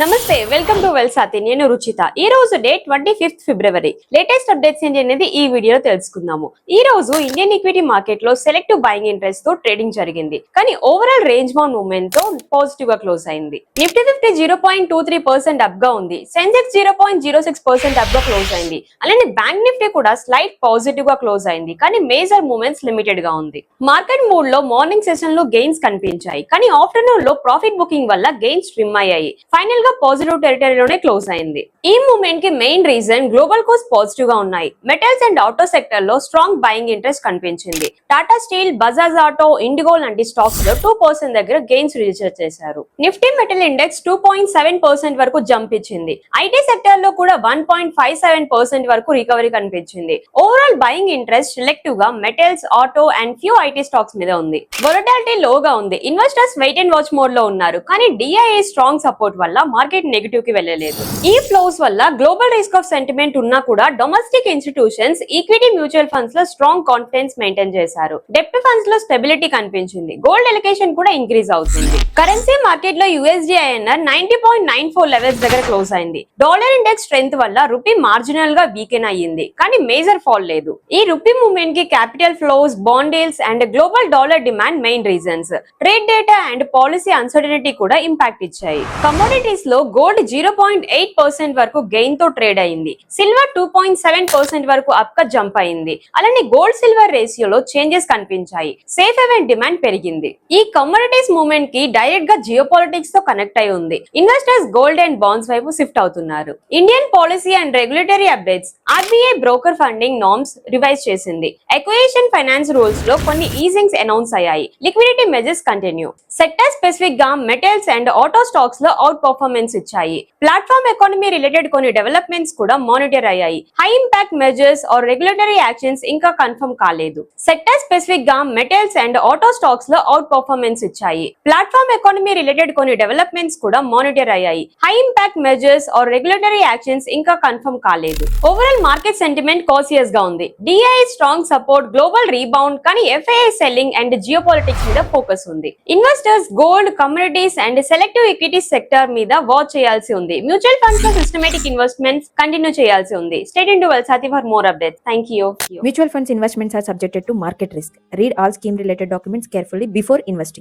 నమస్తే welcome to వెల్సాతి నేను రుచిత ఈ రోజు డేట్ 25th ఫిబ్రవరి లేటెస్ట్ అప్డేట్స్ ఏంటి అనేది ఈ వీడియోలో తెలుసుకుందాము. ఈ రోజు ఇండియన్ ఈక్విటీ మార్కెట్ లో సెలెక్టివ్ బయింగ్ ఇంట్రెస్ట్ తో ట్రేడింగ్ జరిగింది, కానీ ఓవరాల్ రేంజ్ బౌండ్ మూవ్మెంట్ తో పాజిటివ్ గా క్లోజ్ అయింది. నిఫ్టీ 50 0.23% అప్ గా ఉంది, సెన్సెక్స్ 0.06% అప్ గా క్లోజ్ అయింది. అలానే బ్యాంక్ నిఫ్టీ కూడా స్లైట్ పాజిటివ్ గా క్లోజ్ అయింది, కానీ మేజర్ మూవ్మెంట్స్ లిమిటెడ్ గా ఉంది. మార్కెట్ మూడ్ లో మార్నింగ్ సెషన్ లో గెయిన్స్ కనిపించాయి, కానీ ఆఫ్టర్నూన్ లో ప్రాఫిట్ బుకింగ్ వల్ల గెయిన్స్ ట్రిమ్ అయ్యాయి. ఫైనల్ గా పాజిటివ్ టెరిటరీలోనే క్లోజ్ అయింది. ఈ మూవ్మెంట్ కి main reason global Coast positive గా ఉన్నాయి. మెటల్స్ అండ్ ఆటో సెక్టర్ లో స్ట్రాంగ్ బయింగ్ ఇంట్రెస్ట్ కనిపించింది. Tata steel, Bajaj auto, IndiGo లాంటి స్టాక్స్ లో 2% దగ్గర గెయిన్స్ రిజిస్టర్ చేశారు. నిఫ్టీ మెటల్ ఇండెక్స్ 2.7% వరకు జంప్ ఇచ్చింది. ఐటీ సెక్టర్ లో కూడా 1.57% వరకు రికవరీ కనిపించింది. ఓవరాల్ బయింగ్ ఇంట్రెస్ట్ సెలెక్టివ్ గా metals, auto and few IT stocks మీద ఉంది. వొలటాలిటీ లోగా ఉంది. Investors wait and watch mode లో ఉన్నారు, కానీ డిఐఏ స్ట్రాంగ్ సపోర్ట్ వల్ల మార్కెట్ నెగటివ్ కి వెళ్ళలేదు. ఈ ఫ్లోస్ వల్ల గ్లోబల్ రిస్క్ ఆఫ్ సెంటిమెంట్ ఉన్నా కూడా domestic institutions equity mutual funds లో స్ట్రాంగ్ కాన్ఫిడెన్స్ మెయింటైన్ చేశారు. డెప్ట్ ఫండ్స్ లో స్టెబిలిటీ కనిపించింది. గోల్డ్ ఎలకేషన్ కూడా ఇంక్రీజ్ అవుతుంది. కరెన్సీ మార్కెట్ లో యూఎస్డీ ఐఎన్ఆర్ 90.94 లెవెల్స్ దగ్గర క్లోజ్ అయింది. డాలర్ ఇండెక్స్ స్ట్రెంత్ వల్ల రూపీ మార్జినల్ గా వీకెన్ అయ్యింది, కానీ మేజర్ ఫాల్ లేదు. ఈ రూపీ మూవ్మెంట్ కి capital flows, bond deals and global dollar demand main reasons. Trade data and policy uncertainty కూడా ఇంపాక్ట్ ఇచ్చాయి. కమోడిటీస్ లో గోల్డ్ 0.8% వరకు గెయిన్ తో ట్రేడ్ అయింది. సిల్వర్ 2.7% వరకు అప్ గా జంప్ అయింది. అలానే గోల్డ్ సిల్వర్ రేషియోలో చేంజెస్ కనిపించాయి. సేఫ్ హెవెన్ డిమాండ్ పెరిగింది. ఈ కమోడిటీస్ మూవ్మెంట్ కి డైరెక్ట్ గా జియోపాలిటిక్స్ తో కనెక్ట్ అయి ఉంది. ఇన్వెస్టర్స్ గోల్డ్ అండ్ బాండ్స్ వైపు షిఫ్ట్ అవుతున్నారు. Indian policy and regulatory updates. RBI broker funding norms revise చేసింది. ఎక్వేషన్ ఫైనాన్స్ రూల్స్ లో కొన్ని ఈజింగ్స్ అనౌన్స్ అయ్యాయి. Liquidity measures continue. Sector specific గా మెటల్స్ అండ్ ఆటో స్టాక్స్ లో అవుట్ పర్ఫార్మెన్స్ ఇచ్చాయి. ప్లాట్ఫామ్ ఎకానమీ రిలేటెడ్ కొన్ని డెవలప్మెంట్స్ కూడా మానిటర్ అయ్యాయి. High impact measures or regulatory actions ఇంకా కన్ఫర్మ్ కాలేదు. సెక్టర్ స్పెసిఫిక్ గా మెటల్స్ అండ్ ఆటో స్టాక్స్ లో అవుట్ పర్ఫార్మెన్స్ ఇచ్చాయి. ప్లాట్ఫామ్ ఎకానమీ రిలేటెడ్ కొన్ని డెవలప్మెంట్స్ కూడా మానిటర్ అయ్యాయి. High impact measures or regulatory actions ఇంకా కన్ఫర్మ్ కాలేదు. ఓవరాల్ మార్కెట్ సెంటిమెంట్ కాషియస్ గా ఉంది. DI strong support, global rebound, కానీ ఎఫ్ఐఐ సెల్లింగ్ అండ్ జియోపాలిటిక్స్ మీద ఫోకస్ ఉంది. Investors gold, communities and selective equity sector మీద వాచ్ చేయాల్సి ఉంది. మ్యూచువల్ ఫండ్స్ లో సిస్టమేటిక్ ఇన్వెస్ట్మెంట్స్ కంటిన్యూ చేయాల్సి ఉంది. స్టే ట్యూన్డ్ టు వెల్సాతి for more updates. Thank you. Mutual funds investments are subjected to market risk. Read all scheme related documents carefully before investing.